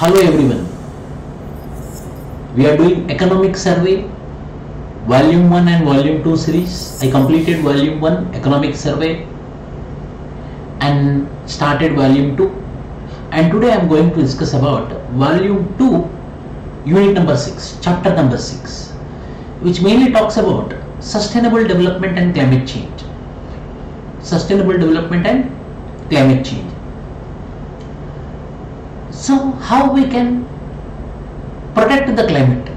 Hello everyone, we are doing economic survey volume 1 and volume 2 series. I completed volume 1 economic survey and started volume 2, and today I am going to discuss about volume 2 unit number 6, chapter number 6, which mainly talks about sustainable development and climate change. Sustainable development and climate change. So how we can protect the climate?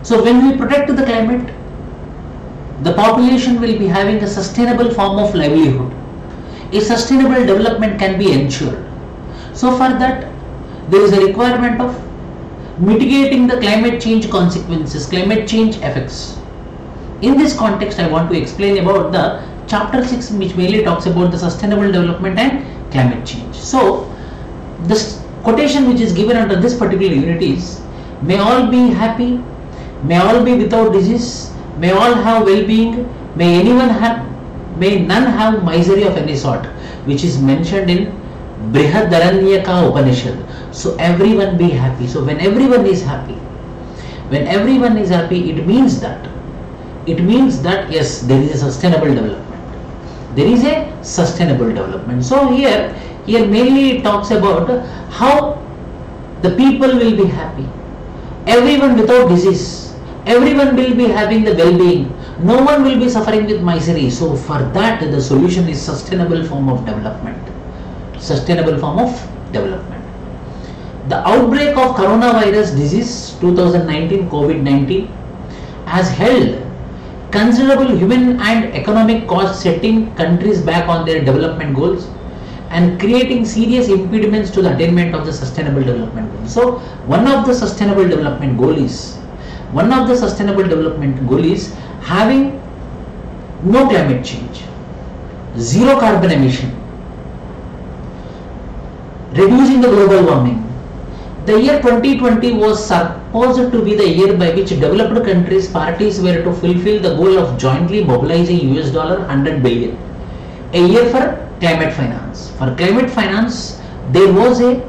So when we protect the climate, the population will be having a sustainable form of livelihood. A sustainable development can be ensured. So for that, there is a requirement of mitigating the climate change consequences, climate change effects. In this context, I want to explain about the chapter 6, which mainly talks about the sustainable development and climate change. So this quotation which is given under this particular unit is: may all be happy, may all be without disease, may all have well-being, may none have misery of any sort, which is mentioned in Brihadaranyaka Upanishad. So everyone be happy. So when everyone is happy, it means that yes, there is a sustainable development. There is a sustainable development. So here mainly it talks about how the people will be happy, everyone without disease, everyone will be having the well-being, no one will be suffering with misery. So for that, the solution is sustainable form of development. Sustainable form of development. The outbreak of coronavirus disease 2019 COVID-19 has held considerable human and economic cost, setting countries back on their development goals and creating serious impediments to the attainment of the sustainable development goals. So one of the sustainable development goal is having no climate change, zero carbon emission, reducing the global warming. The year 2020 was supposed to be the year by which developed countries parties were to fulfill the goal of jointly mobilizing $100 billion a year for climate finance. For climate finance, there was a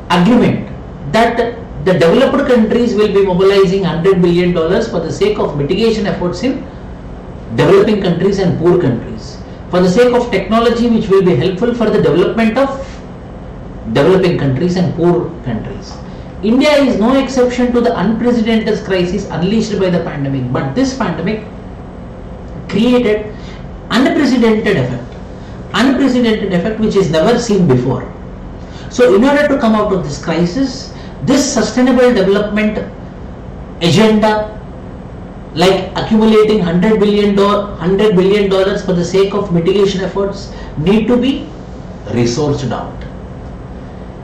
agreement that the developed countries will be mobilizing $100 billion for the sake of mitigation efforts in developing countries and poor countries, for the sake of technology which will be helpful for the development of developing countries and poor countries. India is no exception to the unprecedented crisis unleashed by the pandemic, but this pandemic created unprecedented effect which is never seen before. So in order to come out of this crisis, this sustainable development agenda, like accumulating $100 billion for the sake of mitigation efforts, need to be resourced out.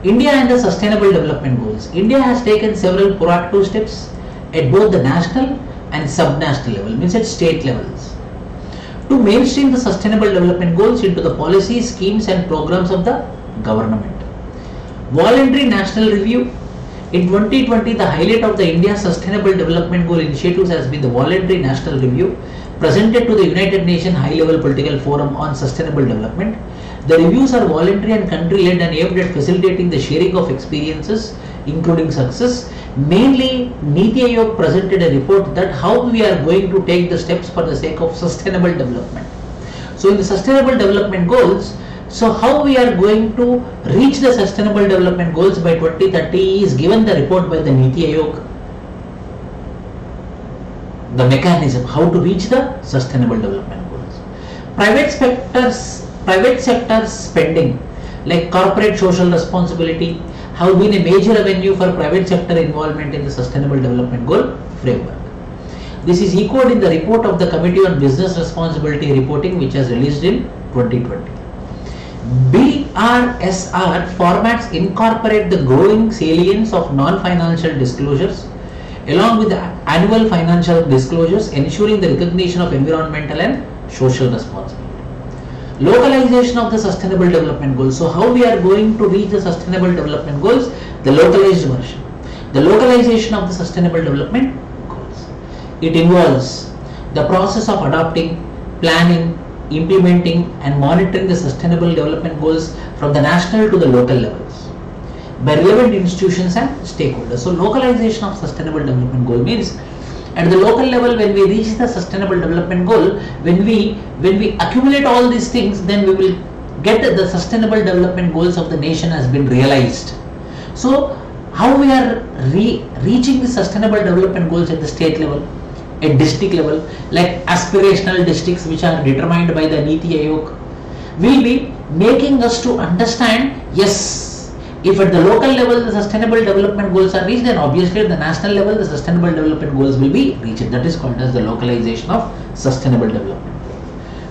India and the sustainable development goals. India has taken several proactive steps at both the national and sub-national level, means at state levels, to mainstream the sustainable development goals into the policies, schemes and programs of the government. Voluntary national review. In 2020, the highlight of the India Sustainable Development Goal initiatives has been the voluntary national review presented to the United Nations High-Level Political Forum on Sustainable Development. The reviews are voluntary and country-led and aimed at facilitating the sharing of experiences, including success. Mainly, Niti Aayog presented a report that how we are going to take the steps for the sake of sustainable development. So in the sustainable development goals, so how we are going to reach the sustainable development goals by 2030 is given the report by the Niti Aayog. The mechanism how to reach the sustainable development goals. Private sector spending like corporate social responsibility have been a major avenue for private sector involvement in the sustainable development goal framework. This is echoed in the report of the Committee on Business Responsibility Reporting, which was released in 2020. BRSR formats incorporate the growing salience of non-financial disclosures along with the annual financial disclosures, ensuring the recognition of environmental and social responsibility. Localization of the sustainable development goals. So how we are going to reach the sustainable development goals? The localized version. The localization of the sustainable development goals. It involves the process of adopting, planning, implementing and monitoring the sustainable development goals from the national to the local levels. by relevant institutions and stakeholders. So localization of sustainable development goal means at the local level, when we reach the sustainable development goal, when we accumulate all these things, then we will get the sustainable development goals of the nation has been realized. So how we are reaching the sustainable development goals at the state level, at district level, like aspirational districts which are determined by the Niti Aayog, will be making us to understand, yes, if at the local level the sustainable development goals are reached, then obviously at the national level the sustainable development goals will be reached. That is called as the localization of sustainable development.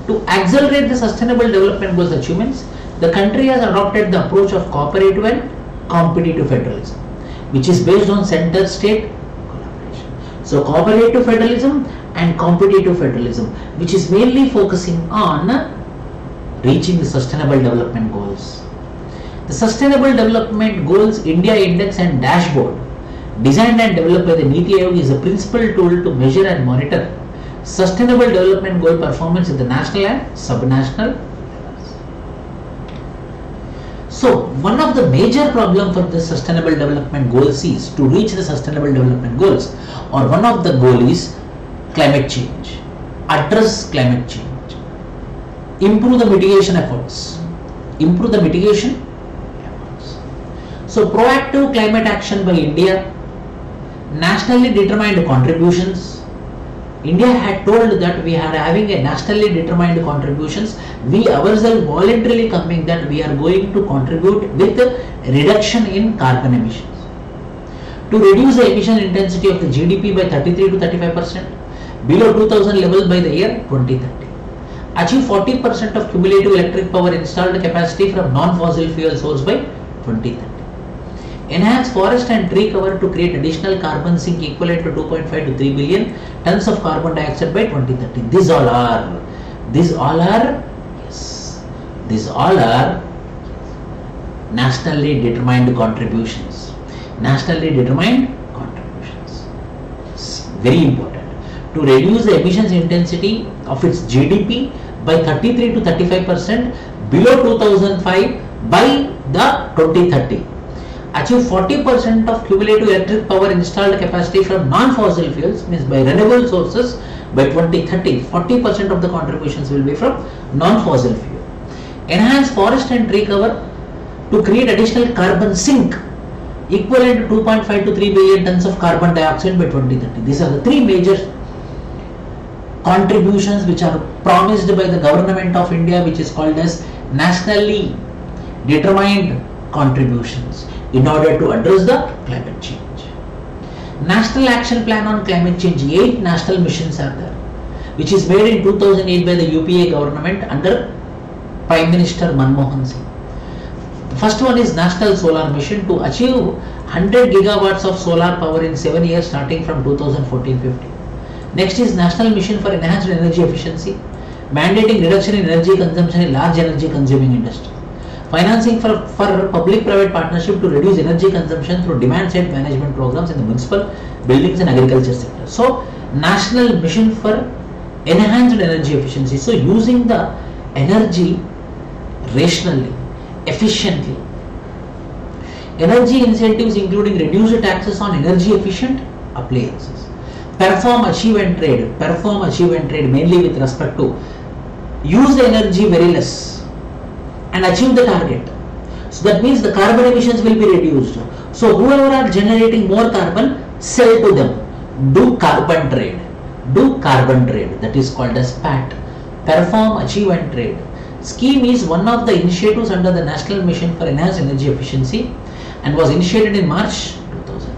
To accelerate the sustainable development goals achievements, the country has adopted the approach of cooperative and competitive federalism, which is based on center-state collaboration. So cooperative federalism and competitive federalism, which is mainly focusing on reaching the sustainable development goals. The Sustainable Development Goals India Index and Dashboard, designed and developed by the Niti Aayog, is a principal tool to measure and monitor sustainable development goal performance at the national and subnational levels. So one of the major problems for the sustainable development goals is to reach the sustainable development goals, or one of the goal is climate change. Address climate change. Improve the mitigation efforts. Improve the mitigation efforts. So proactive climate action by India, nationally determined contributions. India had told that we are having a nationally determined contributions. We ourselves voluntarily coming that we are going to contribute with reduction in carbon emissions. To reduce the emission intensity of the GDP by 33 to 35%, below 2000 level by the year 2030. Achieve 40% of cumulative electric power installed capacity from non-fossil fuel source by 2030. Enhance forest and tree cover to create additional carbon sink equivalent to 2.5 to 3 billion tons of carbon dioxide by 2030. These all are nationally determined contributions. Nationally determined contributions. It's very important to reduce the emissions intensity of its GDP by 33 to 35% below 2005 by the 2030. Achieve 40% of cumulative electric power installed capacity from non-fossil fuels, means by renewable sources by 2030. 40% of the contributions will be from non-fossil fuel. Enhance forest and tree cover to create additional carbon sink equivalent to 2.5 to 3 billion tons of carbon dioxide by 2030. These are the three major contributions which are promised by the government of India, which is called as nationally determined contributions in order to address the climate change. National Action Plan on Climate Change, 8 national missions are there, which is made in 2008 by the UPA government under Prime Minister Manmohan Singh. The first one is National Solar Mission to achieve 100 gigawatts of solar power in 7 years starting from 2014-15. Next is National Mission for Enhanced Energy Efficiency, mandating reduction in energy consumption in large energy consuming industries. Financing for public-private partnership to reduce energy consumption through demand-side management programs in the municipal, buildings and agriculture sector. So, National Mission for Enhanced Energy Efficiency. So, using the energy rationally, efficiently. Energy incentives including reduced taxes on energy efficient appliances. Perform, achieve and trade. Perform, achieve and trade mainly with respect to use the energy very less and achieve the target. So that means the carbon emissions will be reduced. So whoever are generating more carbon, sell to them. Do carbon trade. Do carbon trade. That is called as PAT. Perform, achieve and trade. Scheme is one of the initiatives under the National Mission for Enhanced Energy Efficiency and was initiated in March 2000.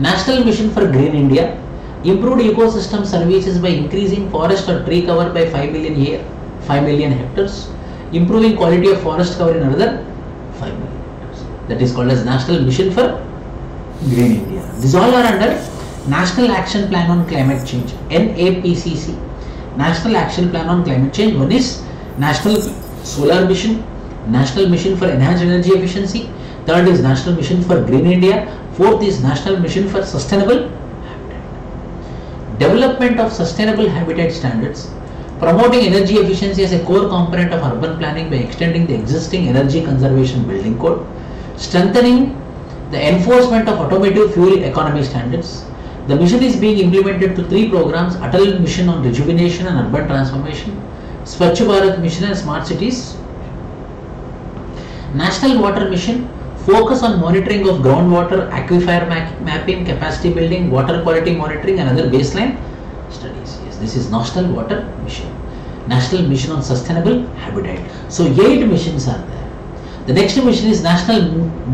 National Mission for Green India. Improved ecosystem services by increasing forest or tree cover by 5 million hectares, improving quality of forest cover in another 5 million hectares. That is called as National Mission for Green India. These all are under National Action Plan on Climate Change, NAPCC. National Action Plan on Climate Change. One is National Solar Mission, National Mission for Enhanced Energy Efficiency. Third is National Mission for Green India. Fourth is National Mission for Sustainable Habitat. Development of Sustainable Habitat Standards promoting energy efficiency as a core component of urban planning by extending the existing energy conservation building code, strengthening the enforcement of automotive fuel economy standards. The mission is being implemented through 3 programs: Atal Mission on Rejuvenation and Urban Transformation, Swachh Bharat Mission and Smart Cities. National Water Mission focus on monitoring of groundwater, aquifer mapping, capacity building, water quality monitoring and other baseline studies. Yes, this is National Water Mission. National Mission on Sustainable Habitat. So 8 missions are there. The next mission is National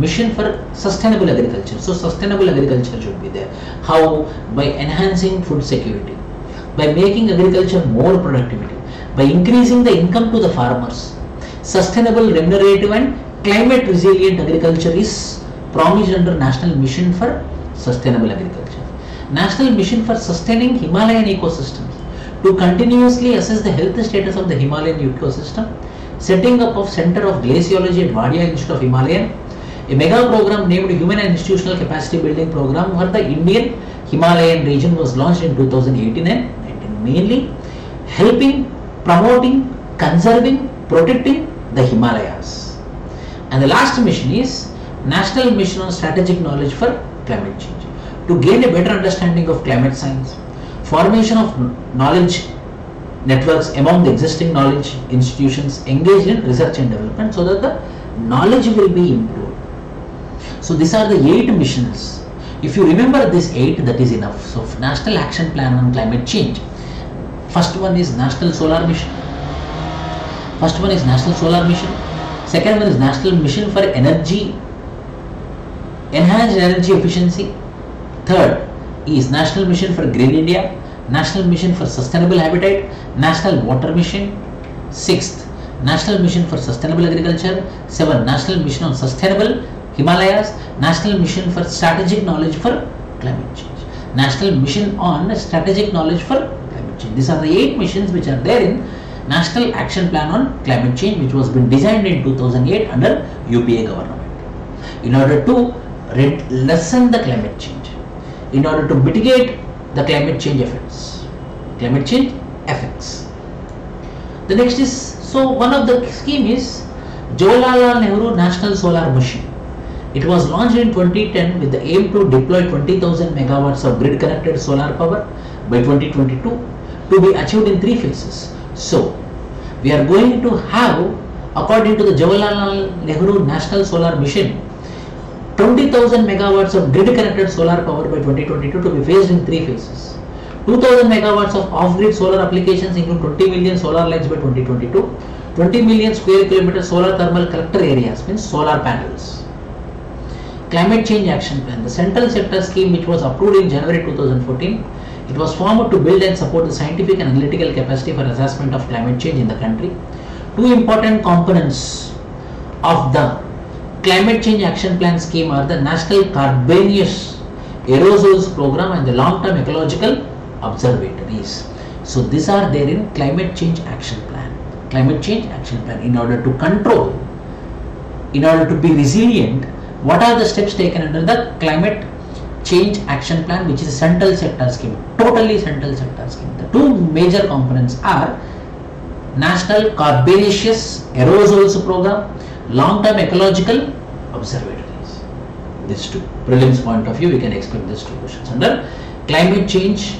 Mission for Sustainable Agriculture. So sustainable agriculture should be there. How? By enhancing food security, by making agriculture more productivity, by increasing the income to the farmers. Sustainable, remunerative and climate resilient agriculture is promised under National Mission for Sustainable Agriculture. National Mission for Sustaining Himalayan Ecosystems, to continuously assess the health status of the Himalayan ecosystem. Setting up of Center of Glaciology at Wadia Institute of Himalayan. A mega program named Human and Institutional Capacity Building Program for the Indian Himalayan region was launched in 2018 and 19, mainly helping, promoting, conserving, protecting the Himalayas. And the last mission is National Mission on Strategic Knowledge for Climate Change, to gain a better understanding of climate science, formation of knowledge networks among the existing knowledge institutions engaged in research and development, so that the knowledge will be improved. So these are the 8 missions. If you remember these 8, that is enough. So National Action Plan on Climate Change. First one is National Solar Mission. Second one is National Mission for Energy, Enhanced Energy Efficiency. Third is National Mission for Green India, National Mission for Sustainable Habitat, National Water Mission. 6th, National Mission for Sustainable Agriculture. 7th, National Mission on Sustainable Himalayas, National Mission for Strategic Knowledge for Climate Change, National Mission on Strategic Knowledge for Climate Change. These are the 8 missions which are there in National Action Plan on Climate Change, which was been designed in 2008 under UPA government, in order to lessen the climate change, in order to mitigate the climate change effects. The next is, so one of the scheme is Jawaharlal Nehru National Solar Mission. It was launched in 2010 with the aim to deploy 20,000 megawatts of grid connected solar power by 2022, to be achieved in 3 phases. So we are going to have, according to the Jawaharlal Nehru National Solar Mission, 20,000 megawatts of grid connected solar power by 2022, to be phased in 3 phases. 2,000 megawatts of off-grid solar applications, including 20 million solar lights by 2022, 20 million square kilometer solar thermal collector areas, means solar panels. Climate Change Action Plan, the central sector scheme which was approved in January 2014, it was formed to build and support the scientific and analytical capacity for assessment of climate change in the country. 2 important components of the Climate Change Action Plan scheme are the National Carbonaceous Aerosols Program and the Long-Term Ecological Observatories. So these are there in Climate Change Action Plan. Climate Change Action Plan, in order to control, in order to be resilient, what are the steps taken under the Climate Change Action Plan, which is a central sector scheme, totally central sector scheme. The 2 major components are National Carbonaceous Aerosols Program, Long-Term Ecological Observatories. These 2 prelims point of view, we can expect these 2 questions under Climate Change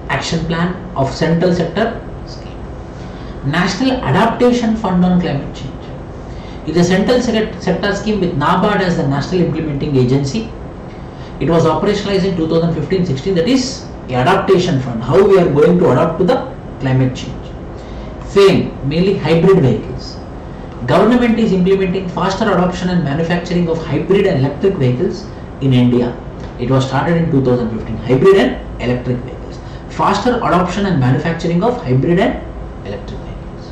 Action Plan of central sector scheme. National Adaptation Fund on Climate Change. It is a central sector scheme with NABARD as the national implementing agency. It was operationalized in 2015-16, that is adaptation fund, how we are going to adapt to the climate change. FAME, mainly hybrid vehicles. Government is implementing faster adoption and manufacturing of hybrid and electric vehicles in India. It was started in 2015, hybrid and electric vehicles. Faster adoption and manufacturing of hybrid and electric vehicles.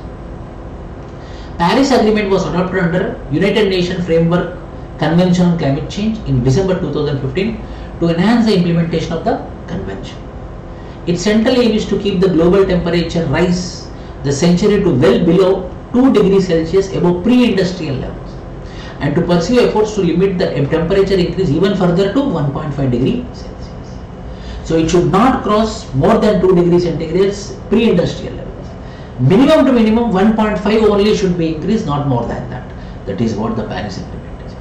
Paris Agreement was adopted under United Nations Framework Convention on Climate Change in December 2015 to enhance the implementation of the convention. Its central aim is to keep the global temperature rise the century to well below 2 degrees Celsius above pre-industrial levels, and to pursue efforts to limit the temperature increase even further to 1.5 degrees Celsius. So it should not cross more than 2 degrees centigrade pre-industrial levels. Minimum to minimum 1.5 only should be increased, not more than that. That is what the Paris Agreement is.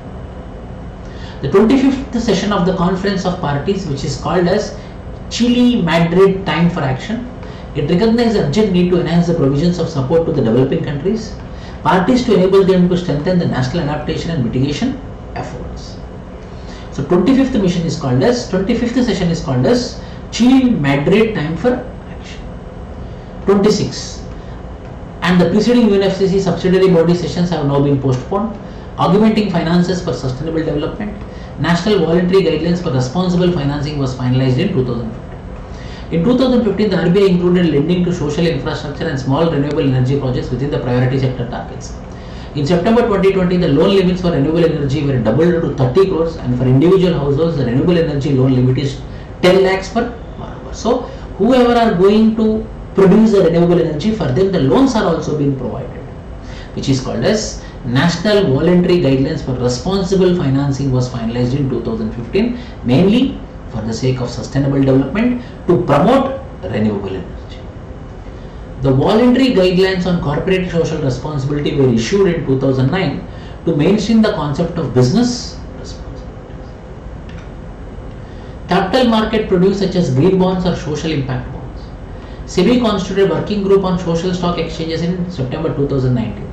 The 25th session of the Conference of Parties, which is called as Chile Madrid Time for Action, it recognized the urgent need to enhance the provisions of support to the developing countries, parties to enable them to strengthen the national adaptation and mitigation efforts. So 25th session is called as Chile Madrid Time for Action. 26. And the preceding UNFCCC subsidiary body sessions have now been postponed. Augmenting finances for sustainable development. National voluntary guidelines for responsible financing was finalized in 2015. In 2015, the RBI included lending to social infrastructure and small renewable energy projects within the priority sector targets. In September 2020, the loan limits for renewable energy were doubled to 30 crores, and for individual households, the renewable energy loan limit is 10 lakhs per borrower. So, whoever are going to produce the renewable energy, for them the loans are also being provided, which is called as National Voluntary Guidelines for Responsible Financing was finalized in 2015, mainly for the sake of sustainable development to promote renewable energy. The voluntary guidelines on corporate social responsibility were issued in 2009 to mainstream the concept of business responsibilities. Capital market products such as green bonds or social impact bonds. SEBI constituted a working group on social stock exchanges in September 2019.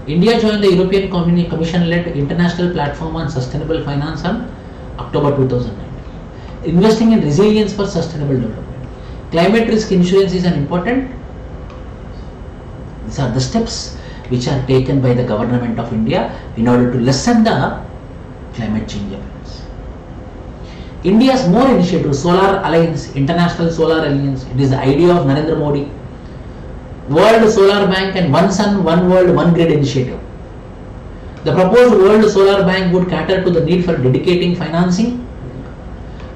India joined the European Commission-led International Platform on Sustainable Finance on October 2019. Investing in resilience for sustainable development. Climate risk insurance is an important. These are the steps which are taken by the government of India in order to lessen the climate change effects. India's more initiative, Solar Alliance, International Solar Alliance, it is the idea of Narendra Modi. World Solar Bank and One Sun, One World, One Grid initiative. The proposed World Solar Bank would cater to the need for dedicating financing.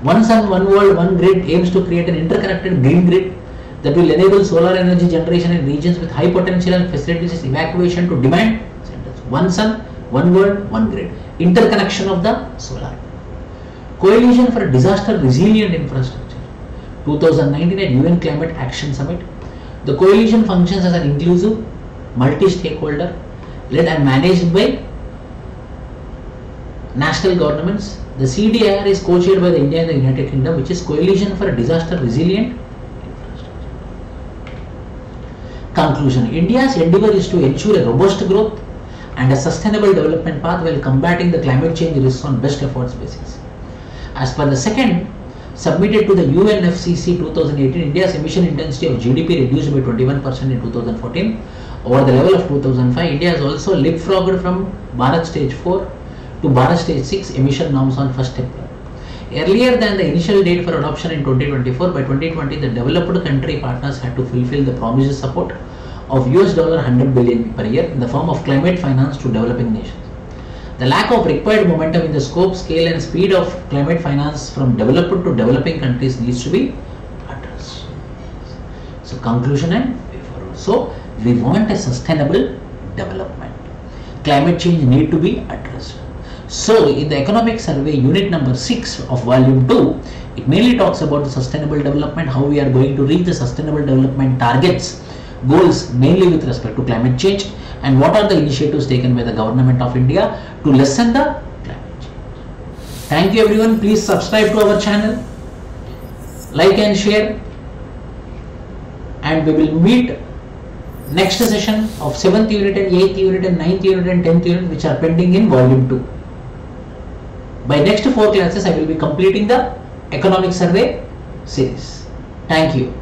One Sun, One World, One Grid aims to create an interconnected green grid that will enable solar energy generation in regions with high potential and facilitates evacuation to demand centers. One Sun, One World, One Grid. Interconnection of the solar. Coalition for Disaster Resilient Infrastructure. 2019 at UN Climate Action Summit. The coalition functions as an inclusive, multi-stakeholder, led and managed by national governments. The CDIR is co-chaired by the India and the United Kingdom, which is Coalition for Disaster Resilient Infrastructure. Conclusion. India's endeavour is to ensure a robust growth and a sustainable development path while combating the climate change risks on best efforts basis. As per the second submitted to the UNFCCC 2018, India's emission intensity of GDP reduced by 21% in 2014 over the level of 2005. India has also leapfrogged from Bharat Stage 4 to Bharat Stage 6 emission norms on 1st April. Earlier than the initial date for adoption in 2024, by 2020 the developed country partners had to fulfill the promised support of $100 billion per year in the form of climate finance to developing nations. The lack of required momentum in the scope, scale and speed of climate finance from developed to developing countries needs to be addressed. So conclusion and way forward. So we want a sustainable development. Climate change need to be addressed. So in the economic survey unit number 6 of volume 2, it mainly talks about the sustainable development, how we are going to reach the sustainable development targets, goals mainly with respect to climate change, and what are the initiatives taken by the government of India to lessen the climate change. Thank you everyone. Please subscribe to our channel, like and share, and we will meet next session of 7th unit and 8th unit and 9th unit and 10th unit, which are pending in volume 2. By next 4 classes, I will be completing the economic survey series. Thank you.